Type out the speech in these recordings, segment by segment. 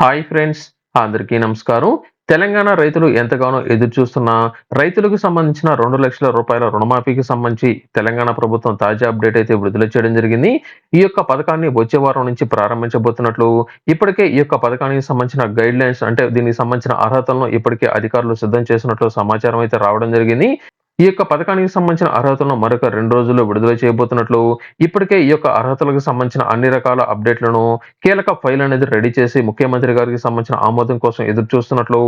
Hi friends, అందరికీ నమస్కారం. తెలంగాణ రైతులు ఎంతగానో ఎదురుచూస్తున్న రైతులకు సంబంధించిన రూ. 2,00,000 రుణమాఫీకి సంబంధించి తెలంగాణ ప్రభుత్వం తాజా అప్డేట్ అయితే విడుదల చేయడం జరిగింది. ఈ యొక్క పథకాన్ని వచ్చే వారం నుంచి ప్రారంభించబోతున్నట్లు ఇప్పటికే ఈ యొక్క పథకానికి సంబంధించిన గైడ్‌లైన్స్ అంటే దీనికి సంబంధించిన అర్హతలను ఇప్పటికే అధికారులు సిద్ధం చేసినట్లు సమాచారం అయితే రావడం జరిగింది. ఈ యొక్క పథకానికి సంబంధించిన అర్హతలను మరొక 2 రోజుల్లో విడుదల చేయబోతున్నట్లు ఇప్పటికే ఈ యొక్క అర్హతలకు సంబంధించిన అన్ని రకాల అప్డేట్‌లను కీలక ఫైల్ అనేది రెడీ చేసి ముఖ్యమంత్రి గారికి సంబంధించిన ఆమోదం కోసం ఎదురు చూస్తున్నట్లు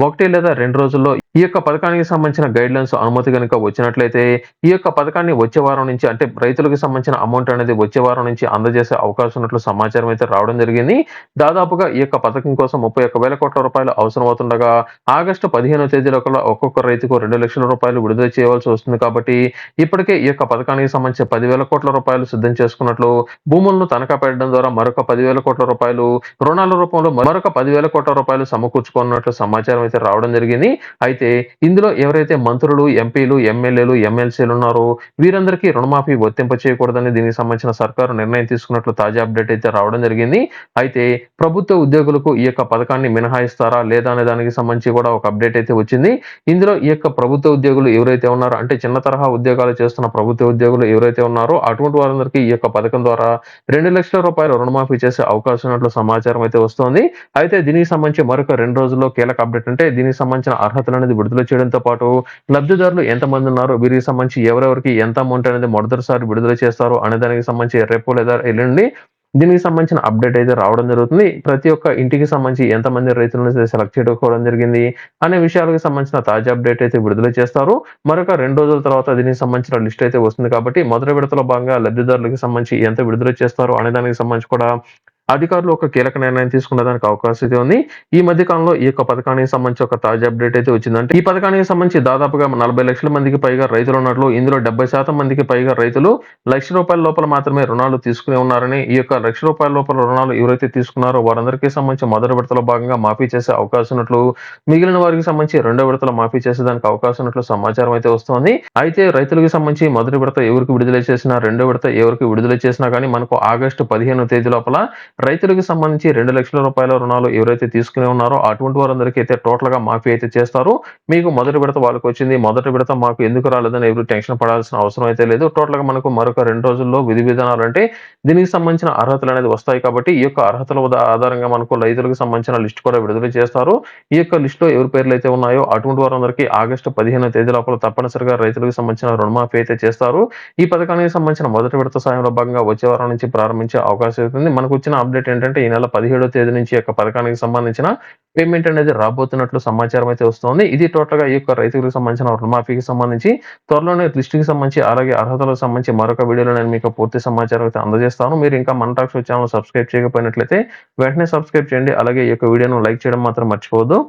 1 లేదా 2 రోజుల్లో ఈ యొక్క పథకానికి సంబంధించిన గైడ్‌లైన్స్ అనుమతి గనుక వచ్చినట్లయితే ఈ యొక్క పథకాన్ని వచ్చే వారం నుంచి అంటే రైతులకు సంబంధించిన అమౌంట్ అనేది వచ్చే వారం నుంచి అందజేసే అవకాశం ఉన్నట్లు సమాచారం అయితే రావడం జరిగింది. దాదాపుగా ఈ యొక్క పథకం కోసం రూ. 31,00,00,000 అవసరం అవుతుండగా ఆగస్టు 15వ తేదీ లోపల ఒక్కొక్క రైతుకు రూ. 2,00,000 విడుదల చేయవలసి వస్తుంది కాబట్టి ఇప్పటికే ఈ యొక్క పథకానికి సంబంధించి రూ. 10,000,00,000 సిద్ధం చేసుకున్నట్లు భూములను తనఖా పెట్టడం ద్వారా మరొక రూ. 10,000,00,000 రుణాల రూపంలో మరొక రూ. 10,000,00,000 సమకూర్చుకున్నట్లు సమాచారం అయితే రావడం జరిగింది. అయితే ఇందులో ఎవరైతే మంత్రులు, ఎంపీలు, ఎమ్మెల్యేలు, ఎమ్మెల్సీలు ఉన్నారో వీరందరికీ రుణమాఫీ వర్తింప చేయకూడదని దీనికి సంబంధించిన సర్కారు నిర్ణయం తీసుకున్నట్లు తాజా అప్డేట్ అయితే రావడం జరిగింది. అయితే ప్రభుత్వ ఉద్యోగులకు ఈ యొక్క పథకాన్ని మినహాయిస్తారా లేదా అనే దానికి సంబంధించి కూడా ఒక అప్డేట్ అయితే వచ్చింది. ఇందులో ఈ యొక్క ప్రభుత్వ ఉద్యోగులు ఎవరైతే ఉన్నారో అంటే చిన్న తరహా ఉద్యోగాలు చేస్తున్న ప్రభుత్వ ఉద్యోగులు ఎవరైతే ఉన్నారో అటువంటి వారందరికీ ఈ యొక్క పథకం ద్వారా రూ. 2,00,000 రుణమాఫీ చేసే అవకాశం ఉన్నట్లు సమాచారం అయితే వస్తోంది. అయితే దీనికి సంబంధించి మరొక 2 రోజుల్లో కీలక అప్డేట్ అంటే దీనికి సంబంధించిన అర్హతలు అనేది విడుదల చేయడంతో పాటు లబ్ధిదారులు ఎంతమంది ఉన్నారో వీరికి సంబంధించి ఎవరెవరికి ఎంత అమౌంట్ అనేది మొదటిసారి విడుదల చేస్తారు అనే దానికి సంబంధించి రేపు లేదా ఎల్లుండి దీనికి సంబంధించిన అప్డేట్ అయితే రావడం జరుగుతుంది. ప్రతి ఒక్క ఇంటికి సంబంధించి ఎంతమంది రైతులను సెలెక్ట్ చేసుకోవడం జరిగింది అనే విషయాలకు సంబంధించిన తాజా అప్డేట్ అయితే విడుదల చేస్తారు. మరొక 2 రోజుల తర్వాత దీనికి సంబంధించిన లిస్ట్ అయితే వస్తుంది కాబట్టి మొదటి విడతలో భాగంగా లబ్ధిదారులకు సంబంధించి ఎంత విడుదల చేస్తారు అనే దానికి సంబంధించి కూడా అధికారులు ఒక కీలక నిర్ణయం తీసుకునే దానికి అవకాశం అయితే ఉంది. ఈ మధ్య కాలంలో ఈ యొక్క పథకానికి సంబంధించి ఒక తాజా అప్డేట్ అయితే వచ్చింది. అంటే ఈ పథకానికి సంబంధించి దాదాపుగా 40,00,000 మందికి పైగా రైతులు ఉన్నట్లు, ఇందులో 70% మందికి పైగా రైతులు రూ. 1,00,000 లోపల మాత్రమే రుణాలు తీసుకుని ఉన్నారని, ఈ యొక్క రూ. 1,00,000 లోపల రుణాలు ఎవరైతే తీసుకున్నారో వారందరికీ సంబంధించి మొదటి విడతలో భాగంగా మాఫీ చేసే అవకాశం ఉన్నట్లు, మిగిలిన వారికి సంబంధించి రెండో విడతలో మాఫీ చేసేదానికి అవకాశం ఉన్నట్లు సమాచారం అయితే వస్తోంది. అయితే రైతులకు సంబంధించి మొదటి విడత ఎవరికి విడుదల చేసినా, రెండో విడత ఎవరికి విడుదల చేసినా కానీ మనకు ఆగస్టు 15వ తేదీ లోపల రైతులకు సంబంధించి రూ. 2,00,000 రుణాలు ఎవరైతే తీసుకుని ఉన్నారో అటువంటి వారందరికీ అయితే టోటల్‌గా మాఫీ అయితే చేస్తారు. మీకు మొదటి విడత వాళ్ళకొచ్చింది. మొదటి విడత మాకు ఎందుకు రాలేదని ఎవరు టెన్షన్ పడాల్సిన అవసరం అయితే లేదు. టోటల్‌గా మనకు మరొక 2 రోజుల్లో విధి విధానాలు అంటే దీనికి సంబంధించిన అర్హతలు అనేది వస్తాయి కాబట్టి ఈ యొక్క అర్హతల ఆధారంగా మనకు రైతులకు సంబంధించిన లిస్ట్ కూడా విడుదల చేస్తారు. ఈ యొక్క లిస్ట్‌లో ఎవరి పేర్లైతే ఉన్నాయో అటువంటి వారందరికీ ఆగస్టు 15వ తేదీ లోపల తప్పనిసరిగా రైతులకు సంబంధించిన రుణమాఫీ అయితే చేస్తారు. ఈ పథకానికి సంబంధించిన మొదటి విడత సాయంలో భాగంగా వచ్చే వారం నుంచి ప్రారంభించే అవకాశం అయితే ఉంది. మనకు వచ్చిన అప్డేట్ ఏంటంటే ఈ నెల 17వ తేదీ నుంచి ఈ యొక్క పథకానికి సంబంధించిన పేమెంట్ అనేది రాబోతున్నట్లు సమాచారం అయితే వస్తోంది. ఇది టోటల్‌గా ఈ యొక్క రైతులకు సంబంధించిన రుణమాఫీకి సంబంధించి త్వరలోనే లిస్ట్‌కి సంబంధించి అలాగే అర్హతలకు సంబంధించి మరొక వీడియోలో నేను మీకు పూర్తి సమాచారం అయితే అందజేస్తాను. మీరు ఇంకా మన టాక్ షో ఛానెల్ సబ్స్క్రైబ్ చేయకపోయినట్లయితే వెంటనే సబ్స్క్రైబ్ చేయండి. అలాగే ఈ యొక్క వీడియోను లైక్ చేయడం మాత్రం మర్చిపోవద్దు.